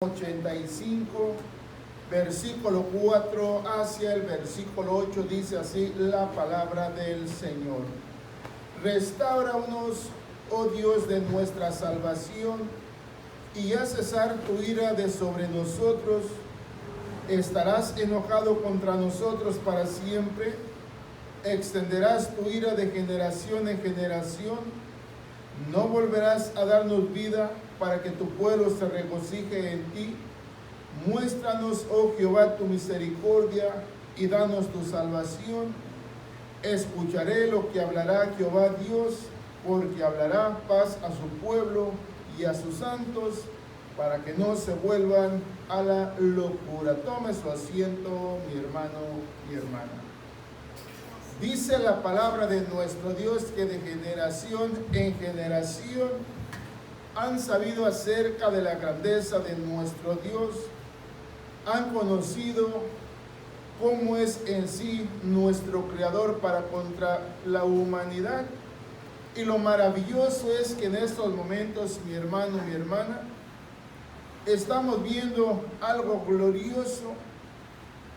85, versículo 4 hacia el versículo 8, dice así la palabra del Señor. Restáuranos, oh Dios de nuestra salvación, y haz cesar tu ira de sobre nosotros. Estarás enojado contra nosotros para siempre. Extenderás tu ira de generación en generación. No volverás a darnos vida para que tu pueblo se regocije en ti. Muéstranos, oh Jehová, tu misericordia y danos tu salvación. Escucharé lo que hablará Jehová Dios, porque hablará paz a su pueblo y a sus santos, para que no se vuelvan a la locura. Tome su asiento, mi hermano, mi hermana. Dice la palabra de nuestro Dios que de generación en generación han sabido acerca de la grandeza de nuestro Dios, han conocido cómo es en sí nuestro Creador para contra la humanidad. Y lo maravilloso es que en estos momentos, mi hermano, mi hermana, estamos viendo algo glorioso.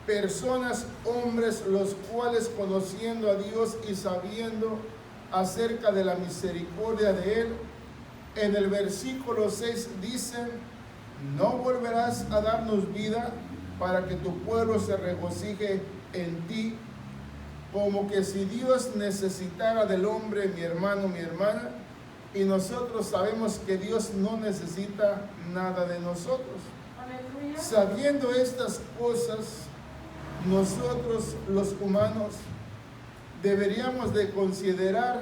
Personas, hombres, los cuales conociendo a Dios y sabiendo acerca de la misericordia de Él, en el versículo 6 dicen: no volverás a darnos vida para que tu pueblo se regocije en ti. Como que si Dios necesitara del hombre, mi hermano, mi hermana, y nosotros sabemos que Dios no necesita nada de nosotros. Aleluya. Sabiendo estas cosas, nosotros los humanos deberíamos de considerar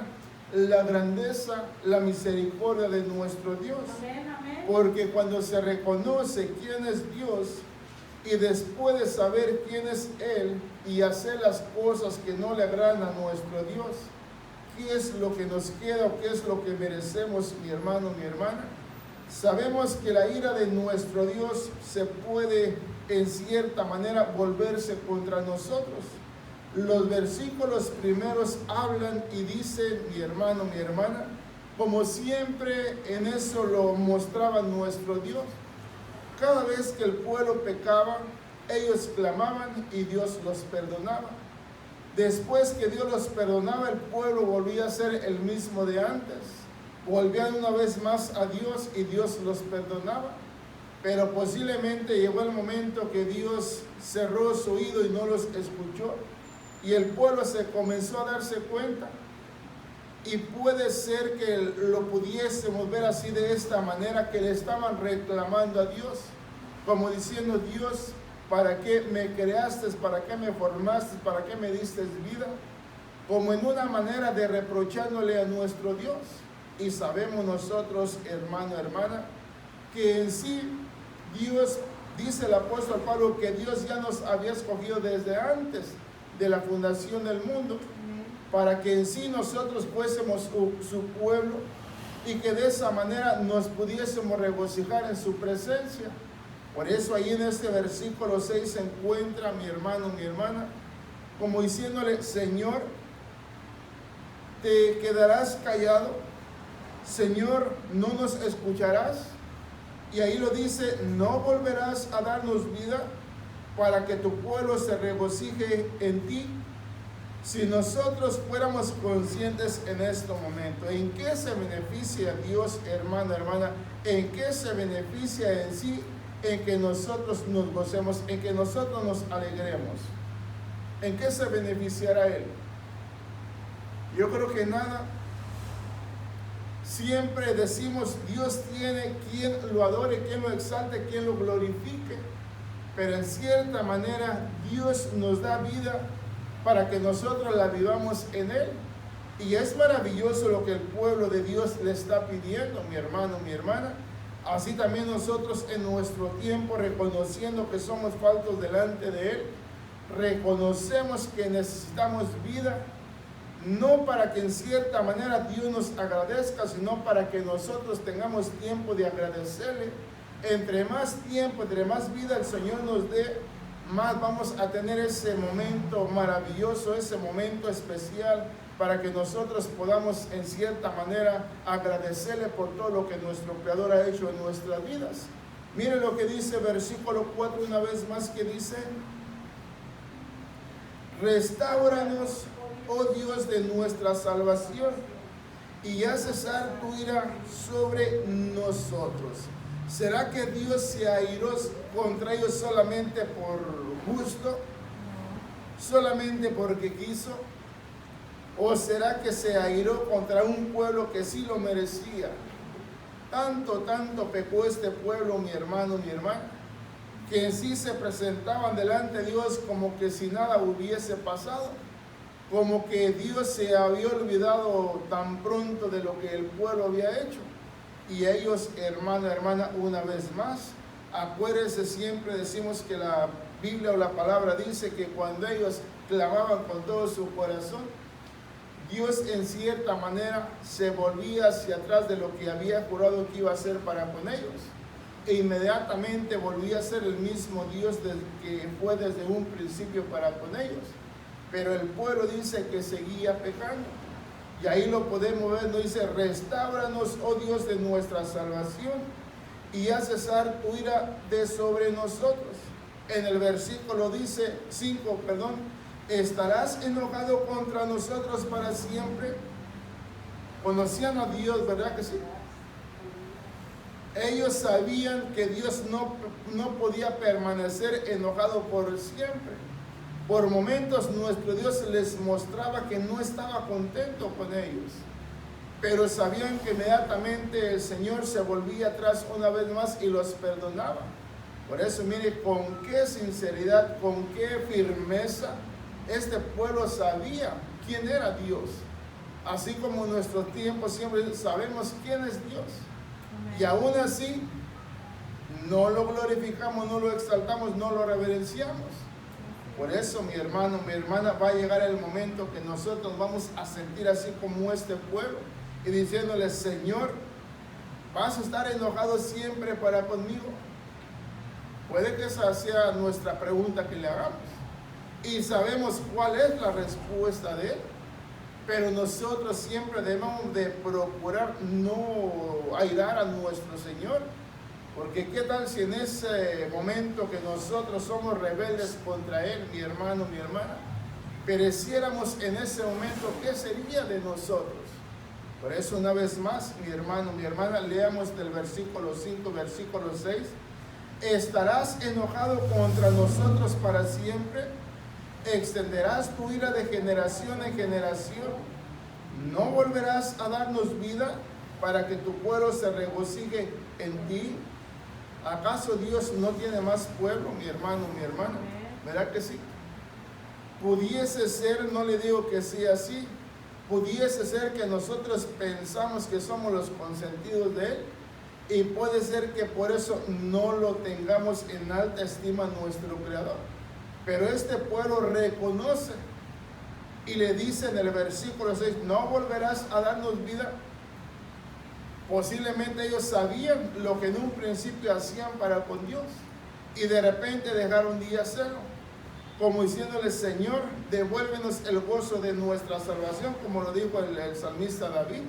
la grandeza, la misericordia de nuestro Dios. Amén, amén. Porque cuando se reconoce quién es Dios y después de saber quién es Él y hacer las cosas que no le agradan a nuestro Dios, ¿qué es lo que nos queda o qué es lo que merecemos, mi hermano, mi hermana? Sabemos que la ira de nuestro Dios se puede en cierta manera volverse contra nosotros. Los versículos primeros hablan y dicen, mi hermano, mi hermana, como siempre en eso lo mostraba nuestro Dios. Cada vez que el pueblo pecaba, ellos clamaban y Dios los perdonaba. Después que Dios los perdonaba, el pueblo volvía a ser el mismo de antes. Volvían una vez más a Dios y Dios los perdonaba. Pero posiblemente llegó el momento que Dios cerró su oído y no los escuchó. Y el pueblo se comenzó a darse cuenta. Y puede ser que lo pudiésemos ver así, de esta manera, que le estaban reclamando a Dios, como diciendo: Dios, ¿para qué me creaste? ¿Para qué me formaste? ¿Para qué me diste vida? Como en una manera de reprochándole a nuestro Dios. Y sabemos nosotros, hermano, hermana, que en sí Dios, dice el apóstol Pablo, que Dios ya nos había escogido desde antes de la fundación del mundo, para que en sí nosotros fuésemos su pueblo y que de esa manera nos pudiésemos regocijar en su presencia. Por eso ahí en este versículo 6 se encuentra, mi hermano, mi hermana, como diciéndole: Señor, ¿te quedarás callado? Señor, ¿no nos escucharás? Y ahí lo dice: no volverás a darnos vida para que tu pueblo se regocije en ti. Si nosotros fuéramos conscientes en este momento, ¿en qué se beneficia Dios, hermano, hermana? ¿En qué se beneficia en sí? En que nosotros nos gocemos, en que nosotros nos alegremos. ¿En qué se beneficiará Él? Yo creo que nada. Siempre decimos: Dios tiene quien lo adore, quien lo exalte, quien lo glorifique. Pero en cierta manera Dios nos da vida para que nosotros la vivamos en Él. Y es maravilloso lo que el pueblo de Dios le está pidiendo, mi hermano, mi hermana. Así también nosotros en nuestro tiempo, reconociendo que somos faltos delante de Él, reconocemos que necesitamos vida, no para que en cierta manera Dios nos agradezca, sino para que nosotros tengamos tiempo de agradecerle. Entre más tiempo, entre más vida el Señor nos dé, más vamos a tener ese momento maravilloso, ese momento especial, para que nosotros podamos en cierta manera agradecerle por todo lo que nuestro Creador ha hecho en nuestras vidas. Mire lo que dice versículo 4 una vez más, que dice: restáuranos, oh Dios de nuestra salvación, y haz cesar tu ira sobre nosotros. ¿Será que Dios se airó contra ellos solamente por gusto? ¿Solamente porque quiso? ¿O será que se airó contra un pueblo que sí lo merecía? Tanto pecó este pueblo, mi hermano, mi hermana, que en sí se presentaban delante de Dios como que si nada hubiese pasado, como que Dios se había olvidado tan pronto de lo que el pueblo había hecho. Y ellos, hermano, hermana, una vez más, acuérdense, siempre decimos que la Biblia o la palabra dice que cuando ellos clamaban con todo su corazón, Dios en cierta manera se volvía hacia atrás de lo que había jurado que iba a hacer para con ellos. E inmediatamente volvía a ser el mismo Dios que fue desde un principio para con ellos. Pero el pueblo dice que seguía pecando. Y ahí lo podemos ver, nos dice: restáuranos, oh Dios de nuestra salvación, y haz cesar tu ira de sobre nosotros. En el versículo 5, ¿estarás enojado contra nosotros para siempre? Conocían a Dios, ¿verdad que sí? Ellos sabían que Dios no podía permanecer enojado por siempre. Por momentos nuestro Dios les mostraba que no estaba contento con ellos, pero sabían que inmediatamente el Señor se volvía atrás una vez más y los perdonaba. Por eso mire con qué sinceridad, con qué firmeza este pueblo sabía quién era Dios. Así como en nuestro tiempo siempre sabemos quién es Dios. Y aún así no lo glorificamos, no lo exaltamos, no lo reverenciamos. Por eso, mi hermano, mi hermana, va a llegar el momento que nosotros vamos a sentir así como este pueblo y diciéndole: Señor, ¿vas a estar enojado siempre para conmigo? Puede que esa sea nuestra pregunta que le hagamos. Y sabemos cuál es la respuesta de Él. Pero nosotros siempre debemos de procurar no airar a nuestro Señor. Porque qué tal si en ese momento que nosotros somos rebeldes contra Él, mi hermano, mi hermana, pereciéramos en ese momento, ¿qué sería de nosotros? Por eso una vez más, mi hermano, mi hermana, leamos del versículo 5, versículo 6. ¿Estarás enojado contra nosotros para siempre? ¿Extenderás tu ira de generación en generación? ¿No volverás a darnos vida para que tu pueblo se regocije en ti? ¿Acaso Dios no tiene más pueblo, mi hermano, mi hermana? ¿Verdad que sí? Pudiese ser, no le digo que sea así, pudiese ser que nosotros pensamos que somos los consentidos de Él, y puede ser que por eso no lo tengamos en alta estima nuestro Creador. Pero este pueblo reconoce y le dice en el versículo 6: ¿no volverás a darnos vida? Posiblemente ellos sabían lo que en un principio hacían para con Dios y de repente dejaron de hacerlo, como diciéndole: Señor, devuélvenos el gozo de nuestra salvación, como lo dijo el salmista David,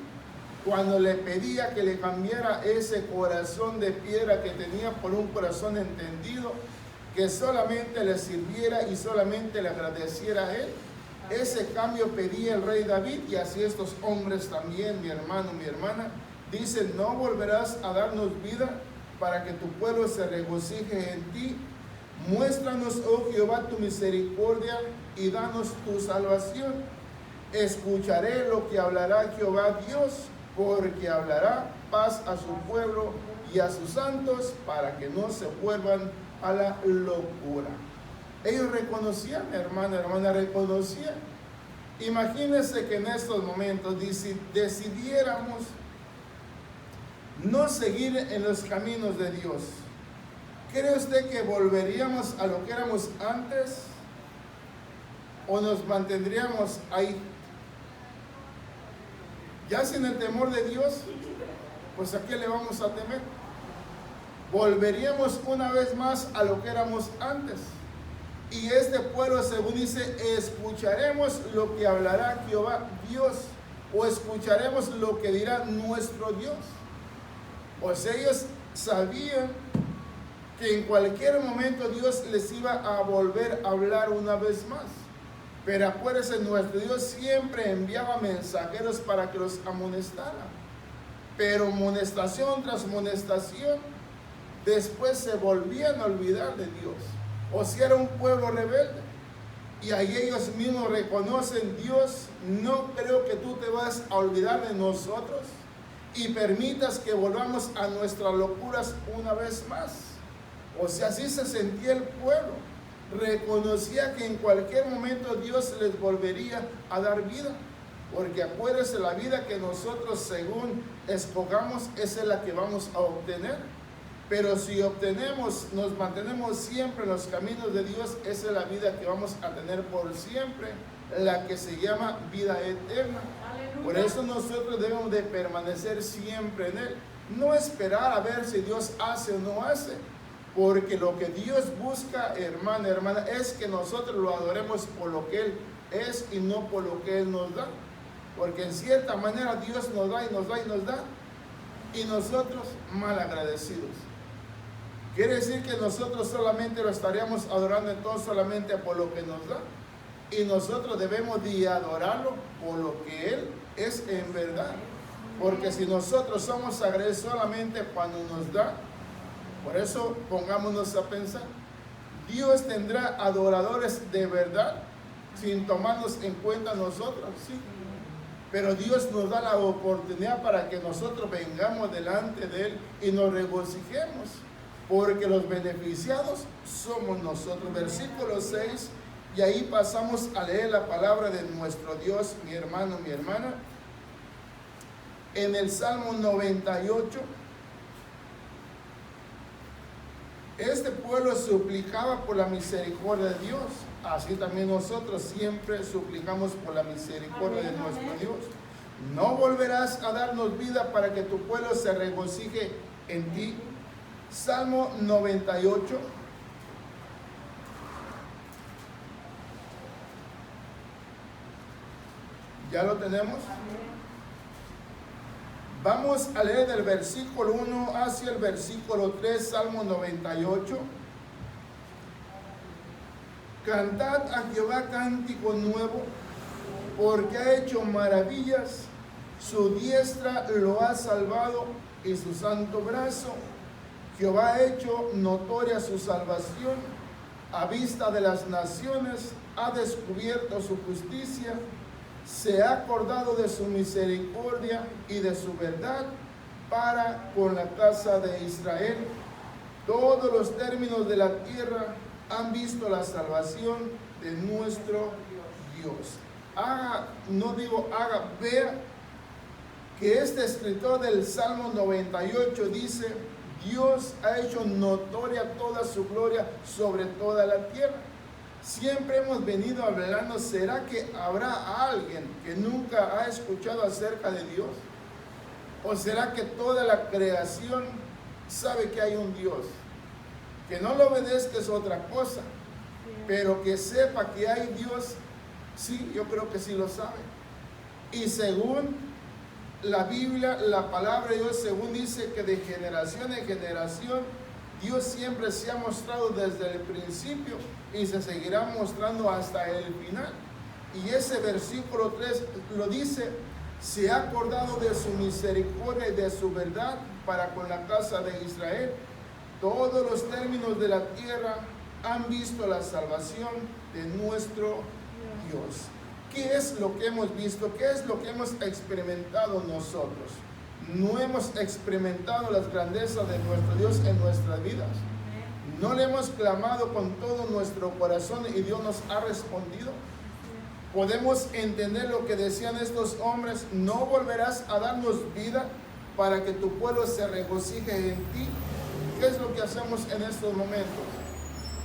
cuando le pedía que le cambiara ese corazón de piedra que tenía por un corazón entendido, que solamente le sirviera y solamente le agradeciera a Él. Ese cambio pedía el rey David, y así estos hombres también, mi hermano, mi hermana, dicen: no volverás a darnos vida para que tu pueblo se regocije en ti. Muéstranos, oh Jehová, tu misericordia y danos tu salvación. Escucharé lo que hablará Jehová Dios, porque hablará paz a su pueblo y a sus santos, para que no se vuelvan a la locura. Ellos reconocían, hermana, hermana, reconocían. Imagínense que en estos momentos decidiéramos no seguir en los caminos de Dios. ¿Cree usted que volveríamos a lo que éramos antes o nos mantendríamos ahí? Ya sin el temor de Dios, pues ¿a qué le vamos a temer? Volveríamos una vez más a lo que éramos antes. Y este pueblo, según dice, escucharemos lo que hablará Jehová Dios, o escucharemos lo que dirá nuestro Dios. Pues ellos sabían que en cualquier momento Dios les iba a volver a hablar una vez más. Pero acuérdense, nuestro Dios siempre enviaba mensajeros para que los amonestara. Pero amonestación tras amonestación, después se volvían a olvidar de Dios. O si era un pueblo rebelde. Y ahí ellos mismos reconocen: Dios, no creo que tú te vas a olvidar de nosotros y permitas que volvamos a nuestras locuras una vez más. O sea, así se sentía el pueblo. Reconocía que en cualquier momento Dios les volvería a dar vida. Porque acuérdense, la vida que nosotros según escogamos, esa es la que vamos a obtener. Pero si obtenemos, nos mantenemos siempre en los caminos de Dios, esa es la vida que vamos a tener por siempre, la que se llama vida eterna. Aleluya. Por eso nosotros debemos de permanecer siempre en Él. No esperar a ver si Dios hace o no hace. Porque lo que Dios busca, hermana, es que nosotros lo adoremos por lo que Él es y no por lo que Él nos da. Porque en cierta manera Dios nos da y nos da y nos da. Y nosotros mal agradecidos. Quiere decir que nosotros solamente lo estaríamos adorando entonces solamente por lo que nos da. Y nosotros debemos de adorarlo por lo que Él es en verdad. Porque si nosotros somos agradecidos solamente cuando nos da, por eso pongámonos a pensar, Dios tendrá adoradores de verdad sin tomarnos en cuenta nosotros, sí. Pero Dios nos da la oportunidad para que nosotros vengamos delante de Él y nos regocijemos, porque los beneficiados somos nosotros. Versículo 6, y ahí pasamos a leer la palabra de nuestro Dios, mi hermano, mi hermana. En el Salmo 98, este pueblo suplicaba por la misericordia de Dios. Así también nosotros siempre suplicamos por la misericordia de nuestro Dios. No volverás a darnos vida para que tu pueblo se regocije en ti. Salmo 98. ¿Ya lo tenemos? Vamos a leer del versículo 1 hacia el versículo 3, Salmo 98. Cantad a Jehová cántico nuevo, porque ha hecho maravillas, su diestra lo ha salvado y su santo brazo. Jehová ha hecho notoria su salvación, a vista de las naciones ha descubierto su justicia. Se ha acordado de su misericordia y de su verdad para con la casa de Israel. Todos los términos de la tierra han visto la salvación de nuestro Dios. Vea que este escritor del Salmo 98 dice: Dios ha hecho notoria toda su gloria sobre toda la tierra. Siempre hemos venido hablando, ¿será que habrá alguien que nunca ha escuchado acerca de Dios? ¿O será que toda la creación sabe que hay un Dios? Que no lo obedezca es otra cosa, pero que sepa que hay Dios, sí, yo creo que sí lo sabe. Y según la Biblia, la palabra de Dios, según dice que de generación en generación, Dios siempre se ha mostrado desde el principio y se seguirá mostrando hasta el final. Y ese versículo 3 lo dice: se ha acordado de su misericordia y de su verdad para con la casa de Israel. Todos los términos de la tierra han visto la salvación de nuestro Dios. ¿Qué es lo que hemos visto? ¿Qué es lo que hemos experimentado nosotros? No hemos experimentado las grandezas de nuestro Dios en nuestras vidas. No le hemos clamado con todo nuestro corazón y Dios nos ha respondido. Podemos entender lo que decían estos hombres: no volverás a darnos vida para que tu pueblo se regocije en ti. ¿Qué es lo que hacemos en estos momentos?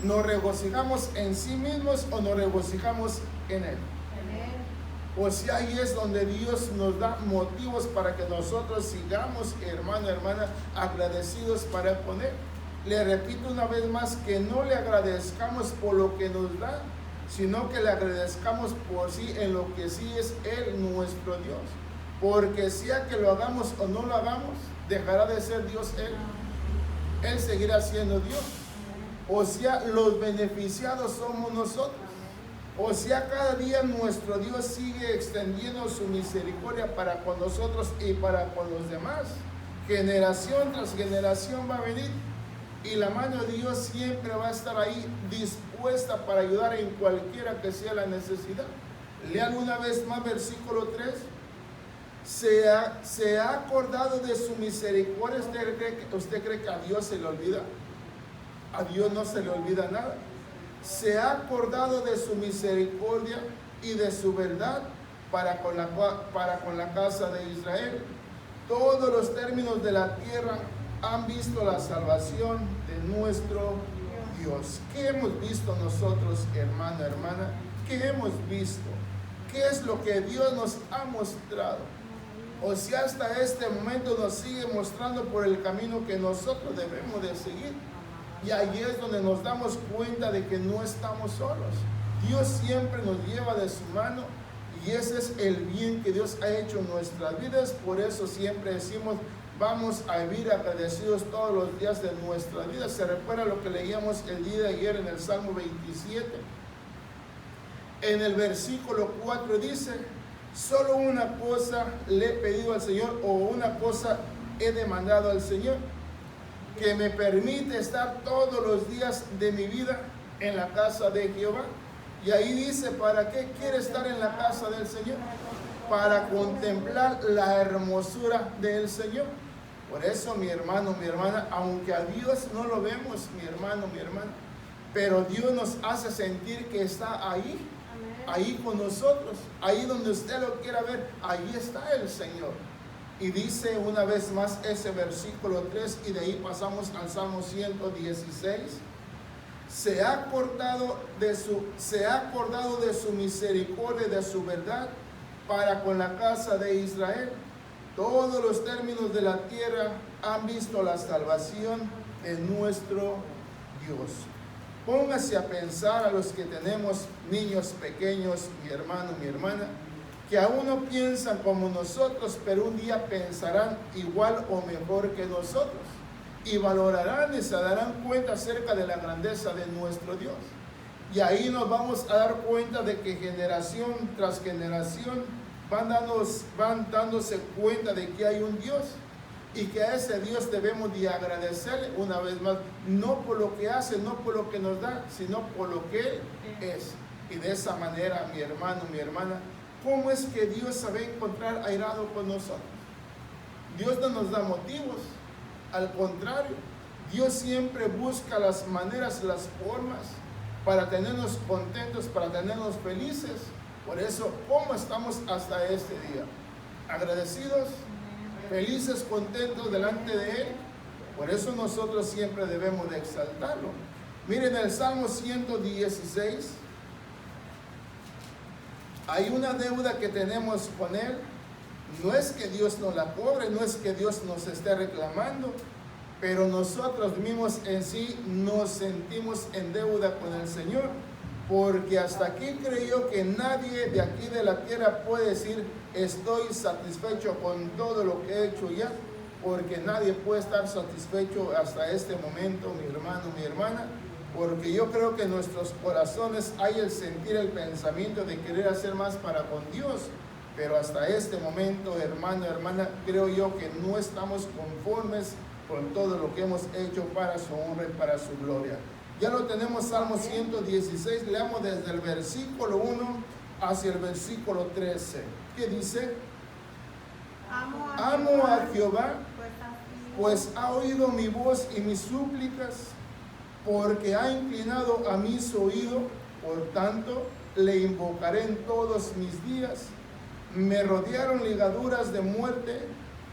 ¿Nos regocijamos en sí mismos o nos regocijamos en Él? O sea, ahí es donde Dios nos da motivos para que nosotros sigamos, hermano, hermana, agradecidos para poner. Le repito una vez más, que no le agradezcamos por lo que nos da, sino que le agradezcamos por sí en lo que sí es Él, nuestro Dios. Porque sea que lo hagamos o no lo hagamos, dejará de ser Dios Él. Él seguirá siendo Dios. O sea, los beneficiados somos nosotros. O sea, cada día nuestro Dios sigue extendiendo su misericordia para con nosotros y para con los demás. Generación tras generación va a venir y la mano de Dios siempre va a estar ahí dispuesta para ayudar en cualquiera que sea la necesidad. Lean una vez más versículo 3. Se ha acordado de su misericordia. ¿Usted cree que a Dios se le olvida? A Dios no se le olvida nada. Se ha acordado de su misericordia y de su verdad para con la casa de Israel. Todos los términos de la tierra han visto la salvación de nuestro Dios. ¿Qué hemos visto nosotros, hermano, hermana? ¿Qué hemos visto? ¿Qué es lo que Dios nos ha mostrado? O si hasta este momento nos sigue mostrando por el camino que nosotros debemos de seguir. Y ahí es donde nos damos cuenta de que no estamos solos. Dios siempre nos lleva de su mano y ese es el bien que Dios ha hecho en nuestras vidas. Por eso siempre decimos, vamos a vivir agradecidos todos los días de nuestras vidas. Se recuerda lo que leíamos el día de ayer en el Salmo 27. En el versículo 4 dice, solo una cosa le he pedido al Señor, o una cosa he demandado al Señor, que me permite estar todos los días de mi vida en la casa de Jehová. Y ahí dice, ¿para qué quiere estar en la casa del Señor? Para contemplar la hermosura del Señor. Por eso, mi hermano, mi hermana, aunque a Dios no lo vemos, mi hermano, mi hermana, pero Dios nos hace sentir que está ahí, ahí con nosotros, ahí donde usted lo quiera ver, ahí está el Señor. Y dice una vez más ese versículo 3 y de ahí pasamos al Salmo 116. Se ha acordado de su misericordia y de su verdad para con la casa de Israel. Todos los términos de la tierra han visto la salvación de nuestro Dios. Póngase a pensar a los que tenemos niños pequeños, mi hermano, mi hermana, que aún no piensan como nosotros, pero un día pensarán igual o mejor que nosotros y valorarán y se darán cuenta acerca de la grandeza de nuestro Dios. Y ahí nos vamos a dar cuenta de que generación tras generación van dándose cuenta de que hay un Dios y que a ese Dios debemos de agradecerle una vez más, no por lo que hace, no por lo que nos da, sino por lo que Él es. Y de esa manera, mi hermano, mi hermana, ¿cómo es que Dios se va a encontrar airado con nosotros? Dios no nos da motivos, al contrario, Dios siempre busca las maneras, las formas para tenernos contentos, para tenernos felices. Por eso, ¿cómo estamos hasta este día? ¿Agradecidos? ¿Felices, contentos delante de Él? Por eso nosotros siempre debemos de exaltarlo. Miren el Salmo 116. Hay una deuda que tenemos con Él. No es que Dios nos la cobre, no es que Dios nos esté reclamando, pero nosotros mismos en sí nos sentimos en deuda con el Señor, porque hasta aquí creyó que nadie de aquí de la tierra puede decir estoy satisfecho con todo lo que he hecho ya, porque nadie puede estar satisfecho hasta este momento, mi hermano, mi hermana, porque yo creo que en nuestros corazones hay el sentir, el pensamiento de querer hacer más para con Dios, pero hasta este momento, hermano, hermana, creo yo que no estamos conformes con todo lo que hemos hecho para su honra y para su gloria. Ya lo tenemos, Salmo 116, leamos desde el versículo 1 hacia el versículo 13. ¿Qué dice? Amo a Jehová, pues ha oído mi voz y mis súplicas, porque ha inclinado a mí su oído, por tanto le invocaré en todos mis días. Me rodearon ligaduras de muerte,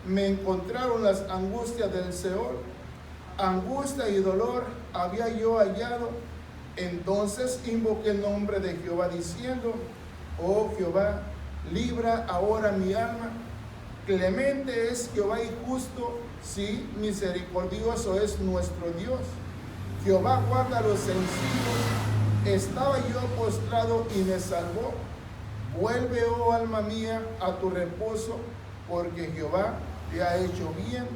me encontraron las angustias del Seol, angustia y dolor había yo hallado. Entonces invoqué el nombre de Jehová diciendo, oh Jehová, libra ahora mi alma. Clemente es Jehová y justo, sí, misericordioso es nuestro Dios. Jehová guarda a los sencillos. Estaba yo postrado y me salvó. Vuelve, oh alma mía, a tu reposo, porque Jehová te ha hecho bien.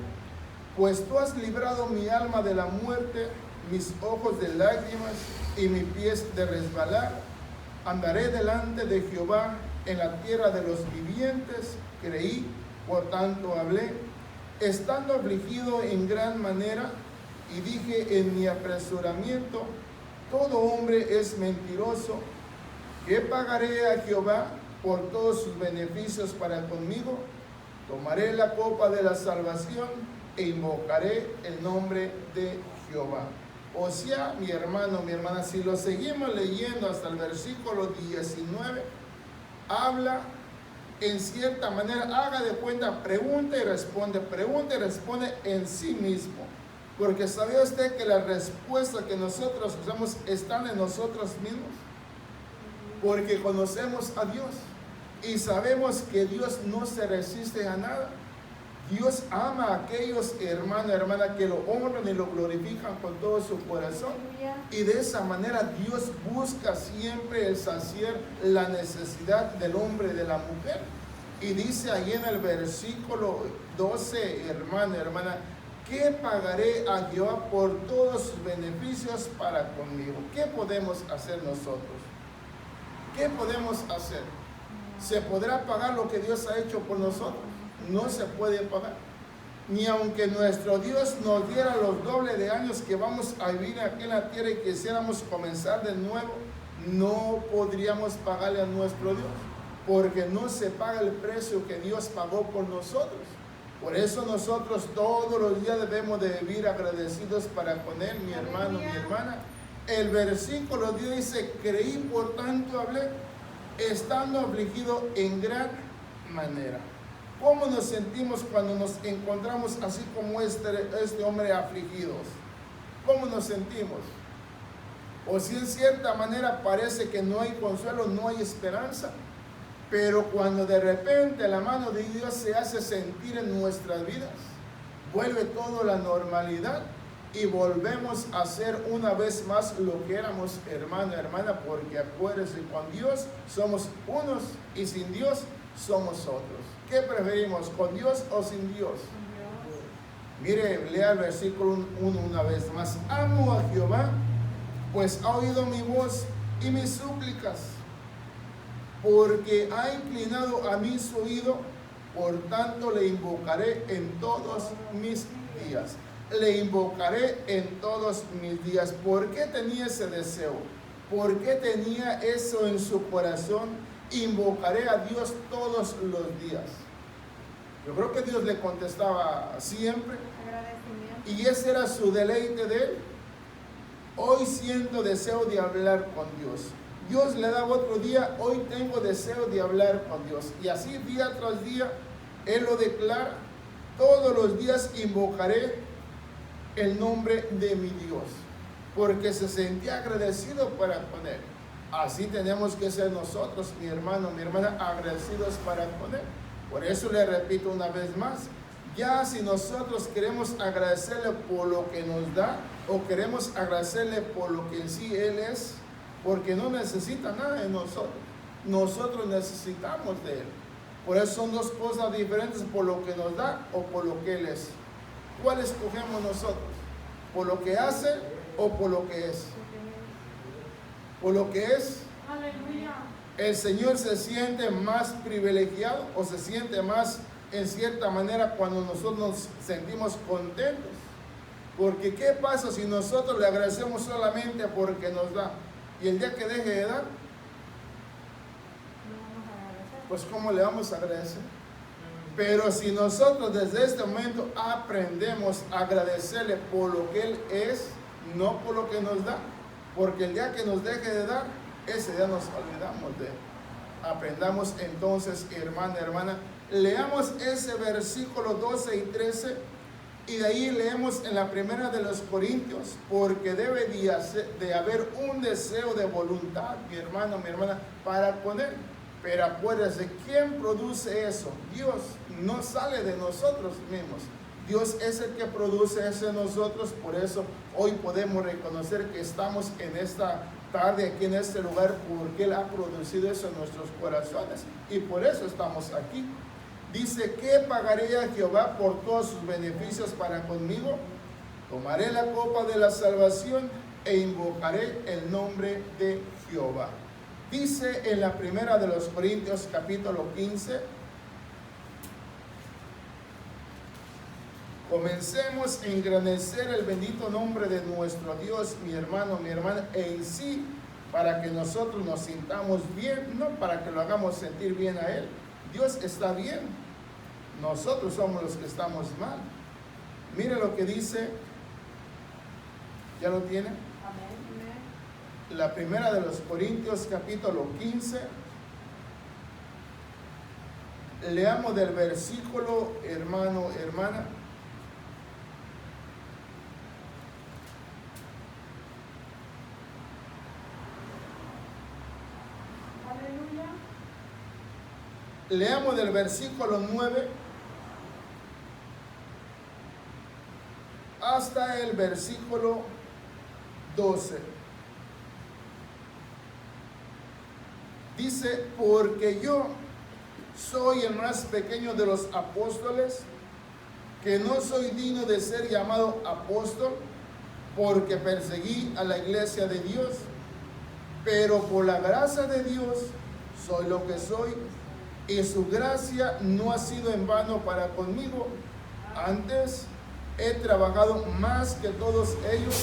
Pues tú has librado mi alma de la muerte, mis ojos de lágrimas y mis pies de resbalar. Andaré delante de Jehová en la tierra de los vivientes. Creí, por tanto hablé, estando afligido en gran manera, y dije en mi apresuramiento, todo hombre es mentiroso. ¿Qué pagaré a Jehová por todos sus beneficios para conmigo? Tomaré la copa de la salvación e invocaré el nombre de Jehová. O sea, mi hermano, mi hermana, si lo seguimos leyendo hasta el versículo 19, habla en cierta manera, haga de cuenta, pregunta y responde en sí mismo. Porque ¿sabía usted que la respuesta que nosotros usamos están en nosotros mismos? Porque conocemos a Dios y sabemos que Dios no se resiste a nada. Dios ama a aquellos hermanos y hermanas que lo honran y lo glorifican con todo su corazón. Y de esa manera Dios busca siempre el saciar la necesidad del hombre y de la mujer. Y dice ahí en el versículo 12, hermano y hermana, ¿qué pagaré a Jehová por todos sus beneficios para conmigo? ¿Qué podemos hacer nosotros? ¿Qué podemos hacer? ¿Se podrá pagar lo que Dios ha hecho por nosotros? No se puede pagar. Ni aunque nuestro Dios nos diera los dobles de años que vamos a vivir aquí en la tierra y quisiéramos comenzar de nuevo, no podríamos pagarle a nuestro Dios, porque no se paga el precio que Dios pagó por nosotros. Por eso nosotros todos los días debemos de vivir agradecidos para con Él, mi hermano, mi hermana. El versículo 10 dice, creí, por tanto hablé, estando afligido en gran manera. ¿Cómo nos sentimos cuando nos encontramos así como este hombre afligidos? ¿Cómo nos sentimos? O si en cierta manera parece que no hay consuelo, no hay esperanza. Pero cuando de repente la mano de Dios se hace sentir en nuestras vidas, vuelve todo a la normalidad y volvemos a ser una vez más lo que éramos, hermano, hermana, porque acuérdense, con Dios somos unos y sin Dios somos otros. ¿Qué preferimos, con Dios o sin Dios? Mire, lea el versículo 1 una vez más. Amo a Jehová, pues ha oído mi voz y mis súplicas, porque ha inclinado a mí su oído, por tanto le invocaré en todos mis días. Le invocaré en todos mis días. ¿Por qué tenía ese deseo? ¿Por qué tenía eso en su corazón? Invocaré a Dios todos los días. Yo creo que Dios le contestaba siempre. Y ese era su deleite de él. Hoy siento deseo de hablar con Dios. Dios le daba otro día, hoy tengo deseo de hablar con Dios. Y así día tras día, él lo declara. Todos los días invocaré el nombre de mi Dios, porque se sentía agradecido para con él. Así tenemos que ser nosotros, mi hermano, mi hermana, agradecidos para con él. Por eso le repito una vez más, ya si nosotros queremos agradecerle por lo que nos da, o queremos agradecerle por lo que en sí él es, porque no necesita nada de nosotros, nosotros necesitamos de él. Por eso son dos cosas diferentes, por lo que nos da o por lo que él es. ¿Cuál escogemos nosotros? ¿Por lo que hace o por lo que es? Por lo que es. Aleluya. El Señor se siente más privilegiado o se siente más en cierta manera cuando nosotros nos sentimos contentos. Porque ¿qué pasa si nosotros le agradecemos solamente porque nos da? Y el día que deje de dar, pues ¿cómo le vamos a agradecer? Pero si nosotros desde este momento aprendemos a agradecerle por lo que Él es, no por lo que nos da, porque el día que nos deje de dar, ese día nos olvidamos de Él. Aprendamos entonces, hermana, hermana, leamos ese versículo 12 y 13, y de ahí leemos en la primera de los Corintios, porque debe de haber un deseo de voluntad, mi hermano, mi hermana, para poner. Pero acuérdense, ¿quién produce eso? Dios. No sale de nosotros mismos. Dios es el que produce eso en nosotros. Por eso hoy podemos reconocer que estamos en esta tarde aquí en este lugar, porque Él ha producido eso en nuestros corazones. Y por eso estamos aquí. Dice, ¿qué pagaré a Jehová por todos sus beneficios para conmigo? Tomaré la copa de la salvación e invocaré el nombre de Jehová. Dice en la primera de los Corintios capítulo 15. Comencemos a engrandecer el bendito nombre de nuestro Dios, mi hermano, mi hermana, en sí, para que nosotros nos sintamos bien, no para que lo hagamos sentir bien a Él. Dios está bien, nosotros somos los que estamos mal. Mire lo que dice, ¿ya lo tiene? Amén. La primera de los Corintios capítulo 15. Leamos del versículo, hermano, hermana. Leamos del versículo 9 hasta el versículo 12. Dice, porque yo soy el más pequeño de los apóstoles, que no soy digno de ser llamado apóstol, porque perseguí a la iglesia de Dios, pero por la gracia de Dios soy lo que soy, y su gracia no ha sido en vano para conmigo. Antes he trabajado más que todos ellos,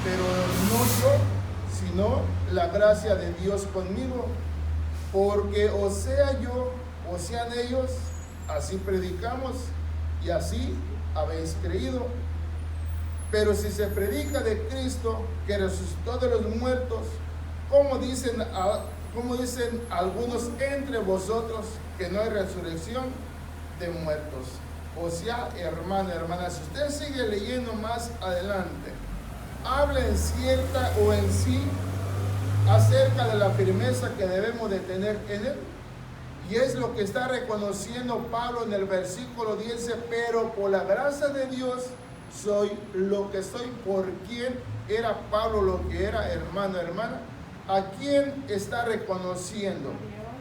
pero no yo, sino la gracia de Dios conmigo. Porque o sea yo, o sean ellos, así predicamos y así habéis creído. Pero si se predica de Cristo que resucitó de los muertos, como dicen algunos entre vosotros, que no hay resurrección de muertos. O sea, hermano, hermana, si usted sigue leyendo más adelante, habla en cierta o en sí acerca de la firmeza que debemos de tener en Él. Y es lo que está reconociendo Pablo en el versículo 10, pero por la gracia de Dios soy lo que soy. ¿Por quién era Pablo lo que era, hermano, hermana? ¿A quién está reconociendo?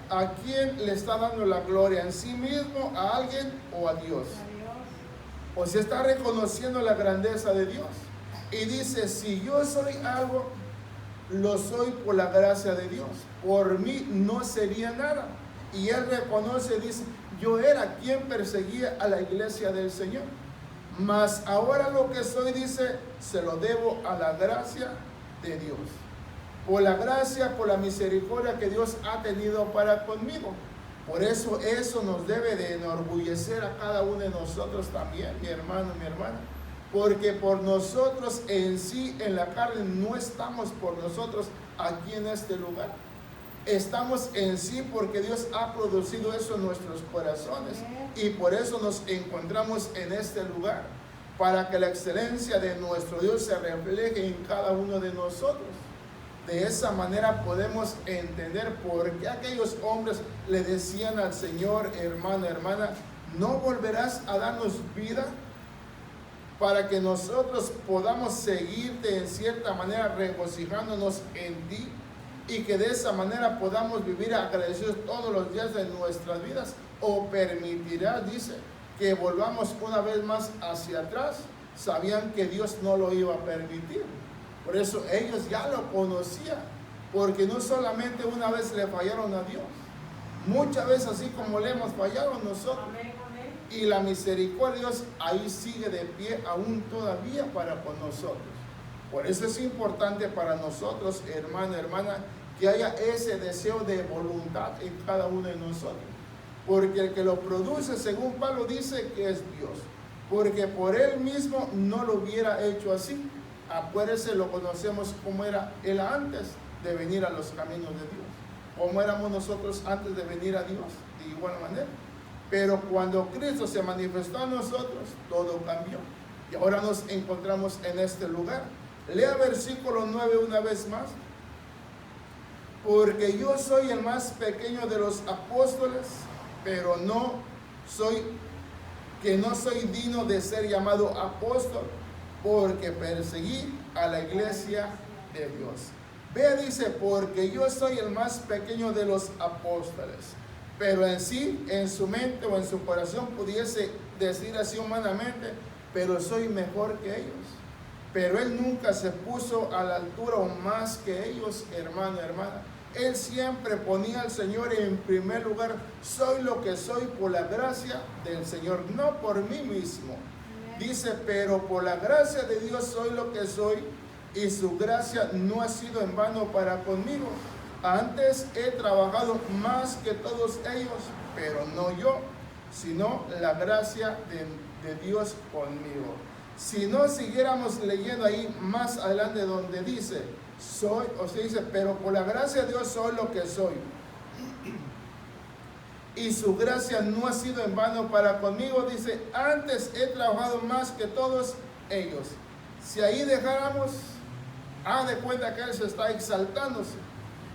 ¿A quién le está dando la gloria? ¿En sí mismo, a alguien o a Dios? O se está reconociendo la grandeza de Dios. Y dice, si yo soy algo, lo soy por la gracia de Dios. Por mí no sería nada. Y él reconoce, dice, yo era quien perseguía a la iglesia del Señor. Mas ahora lo que soy, dice, se lo debo a la gracia de Dios. Por la gracia, por la misericordia que Dios ha tenido para conmigo. Por eso nos debe de enorgullecer a cada uno de nosotros también, mi hermano, mi hermana. Porque por nosotros en sí, en la carne, no estamos por nosotros aquí en este lugar. Estamos en sí porque Dios ha producido eso en nuestros corazones. Y por eso nos encontramos en este lugar. Para que la excelencia de nuestro Dios se refleje en cada uno de nosotros. De esa manera podemos entender por qué aquellos hombres le decían al Señor, hermano, hermana, ¿no volverás a darnos vida? Para que nosotros podamos seguirte en cierta manera regocijándonos en ti y que de esa manera podamos vivir agradecidos todos los días de nuestras vidas. O permitirá, dice, que volvamos una vez más hacia atrás. Sabían que Dios no lo iba a permitir. Por eso ellos ya lo conocían, porque no solamente una vez le fallaron a Dios, muchas veces así como le hemos fallado nosotros. Amén, amén. Y la misericordia de Dios ahí sigue de pie aún todavía para con nosotros. Por eso es importante para nosotros, hermano, hermana, que haya ese deseo de voluntad en cada uno de nosotros. Porque el que lo produce, según Pablo dice, que es Dios. Porque por Él mismo no lo hubiera hecho así. Acuérdense, lo conocemos como era Él antes de venir a los caminos de Dios. Como éramos nosotros antes de venir a Dios, de igual manera. Pero cuando Cristo se manifestó a nosotros, todo cambió. Y ahora nos encontramos en este lugar. Lea versículo 9 una vez más. Porque yo soy el más pequeño de los apóstoles, pero no soy digno de ser llamado apóstol, porque perseguí a la iglesia de Dios. Vea, dice, porque yo soy el más pequeño de los apóstoles. Pero en sí, en su mente o en su corazón pudiese decir así humanamente, pero soy mejor que ellos. pero Él nunca se puso a la altura o más que ellos, hermano, hermana. Él siempre ponía al Señor en primer lugar. Soy lo que soy por la gracia del Señor, no por mí mismo. Dice, pero por la gracia de Dios soy lo que soy, y su gracia no ha sido en vano para conmigo. Antes he trabajado más que todos ellos, pero no yo, sino la gracia de Dios conmigo. Si no siguiéramos leyendo ahí más adelante donde dice, soy, o se dice, pero por la gracia de Dios soy lo que soy, y su gracia no ha sido en vano para conmigo. Dice, antes he trabajado más que todos ellos. Si ahí dejáramos, haz de cuenta que Él se está exaltándose.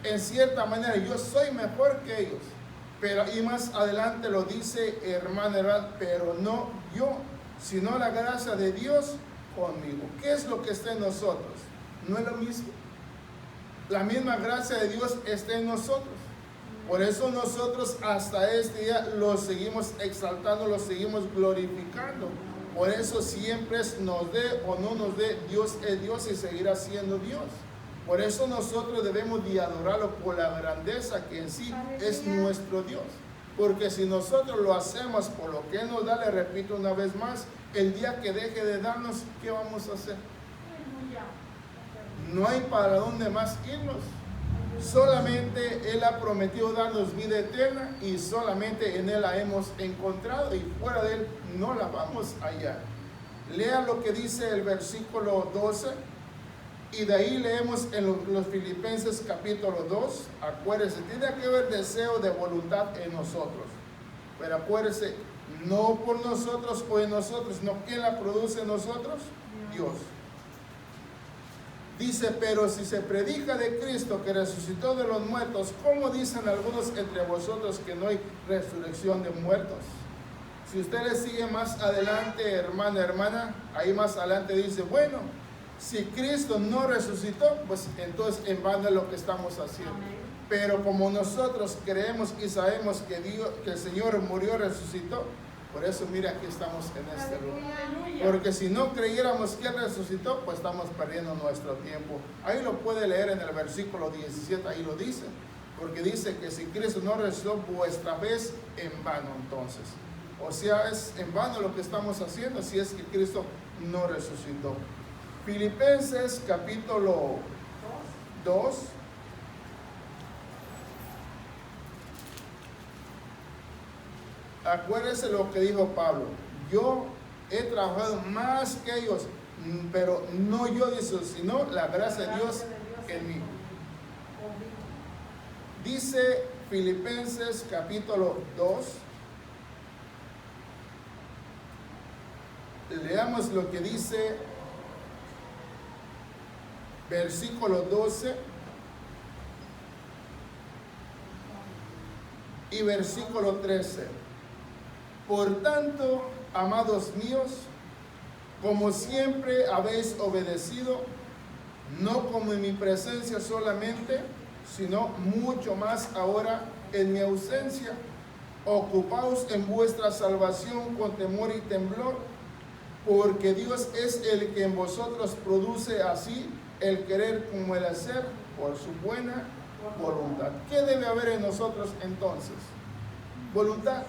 En cierta manera, yo soy mejor que ellos. Pero ahí más adelante lo dice, hermano, pero no yo, sino la gracia de Dios conmigo. ¿Qué es lo que está en nosotros? ¿No es lo mismo? La misma gracia de Dios está en nosotros. Por eso nosotros hasta este día lo seguimos exaltando, lo seguimos glorificando. Por eso siempre nos dé o no nos dé, Dios es Dios y seguirá siendo Dios. Por eso nosotros debemos de adorarlo por la grandeza que en sí es nuestro Dios. Porque si nosotros lo hacemos por lo que Él nos da, le repito una vez más, el día que deje de darnos, ¿qué vamos a hacer? No hay para dónde más irnos. Solamente Él ha prometido darnos vida eterna y solamente en Él la hemos encontrado, y fuera de Él no la vamos a hallar. Lea lo que dice el versículo 12 y de ahí leemos en los Filipenses capítulo 2. Acuérdese, tiene que haber deseo de voluntad en nosotros, pero acuérdese, no por nosotros o en nosotros, no. ¿Quién la produce en nosotros? Dios. Dice, pero si se predica de Cristo que resucitó de los muertos, ¿cómo dicen algunos entre vosotros que no hay resurrección de muertos? Si usted le sigue más adelante, hermano, hermana, ahí más adelante dice, bueno, si Cristo no resucitó, pues entonces en vano es lo que estamos haciendo. Pero como nosotros creemos y sabemos que el Señor murió y resucitó, por eso mira, aquí estamos en este lugar. Porque si no creyéramos que Él resucitó, pues estamos perdiendo nuestro tiempo. Ahí lo puede leer en el versículo 17, ahí lo dice. Porque dice que si Cristo no resucitó, vuestra fe es en vano entonces. O sea, es en vano lo que estamos haciendo si es que Cristo no resucitó. Filipenses capítulo 2. Acuérdense lo que dijo Pablo. Yo he trabajado más que ellos, pero no yo, dice, sino la gracia de Dios en mí. Dice Filipenses capítulo 2. Leamos lo que dice versículo 12 y versículo 13. Por tanto, amados míos, como siempre habéis obedecido, no como en mi presencia solamente, sino mucho más ahora en mi ausencia, ocupaos en vuestra salvación con temor y temblor, porque Dios es el que en vosotros produce así el querer como el hacer por su buena voluntad. ¿Qué debe haber en nosotros entonces? Voluntad.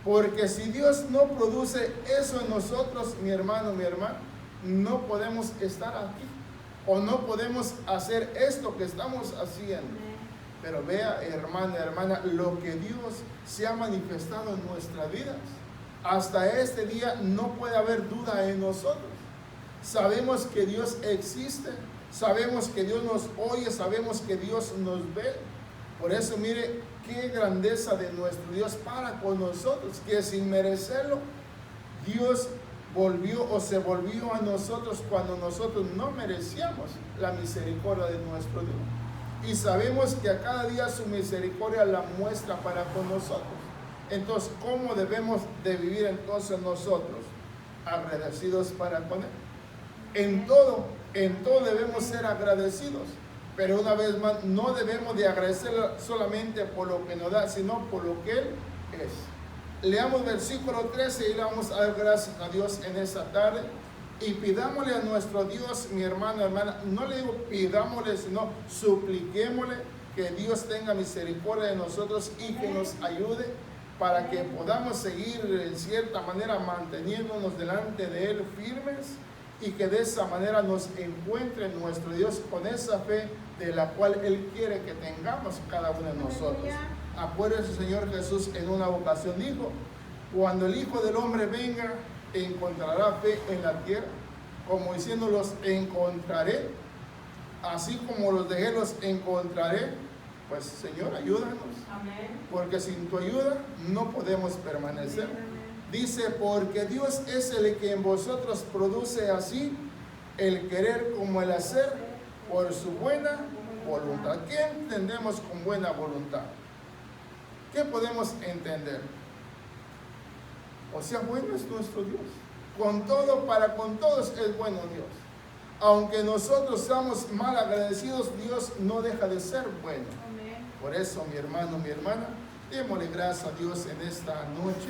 Porque si Dios no produce eso en nosotros, mi hermano, mi hermana, no podemos estar aquí. O no podemos hacer esto que estamos haciendo. Pero vea, hermana, hermana, lo que Dios se ha manifestado en nuestras vidas. Hasta este día no puede haber duda en nosotros. Sabemos que Dios existe. Sabemos que Dios nos oye. Sabemos que Dios nos ve. Por eso, mire, qué grandeza de nuestro Dios para con nosotros, que sin merecerlo, Dios volvió o se volvió a nosotros cuando nosotros no merecíamos la misericordia de nuestro Dios. Y sabemos que a cada día su misericordia la muestra para con nosotros. Entonces, ¿cómo debemos de vivir entonces nosotros? Agradecidos para con Él. En todo debemos ser agradecidos. Pero una vez más, no debemos de agradecer solamente por lo que nos da, sino por lo que Él es. Leamos versículo 13 y le vamos a dar gracias a Dios en esta tarde. Y pidámosle a nuestro Dios, mi hermano, hermana, no le digo pidámosle, sino supliquémosle que Dios tenga misericordia de nosotros y que nos ayude para que podamos seguir en cierta manera manteniéndonos delante de Él firmes y que de esa manera nos encuentre nuestro Dios con esa fe de la cual Él quiere que tengamos cada uno de nosotros. Acuérdese, Señor Jesús en una ocasión dijo, cuando el Hijo del Hombre venga, encontrará fe en la tierra, como diciendo, los encontraré, así como los dejé, los encontraré. Pues Señor, ayúdanos. Amén. Porque sin tu ayuda no podemos permanecer. Amén. Dice, porque Dios es el que en vosotros produce así el querer como el hacer por su buena voluntad. ¿Qué entendemos con buena voluntad? ¿Qué podemos entender? O sea, bueno es nuestro Dios. Con todo, para con todos es bueno Dios. Aunque nosotros seamos mal agradecidos, Dios no deja de ser bueno. Amén. Por eso, mi hermano, mi hermana, démosle gracias a Dios en esta noche.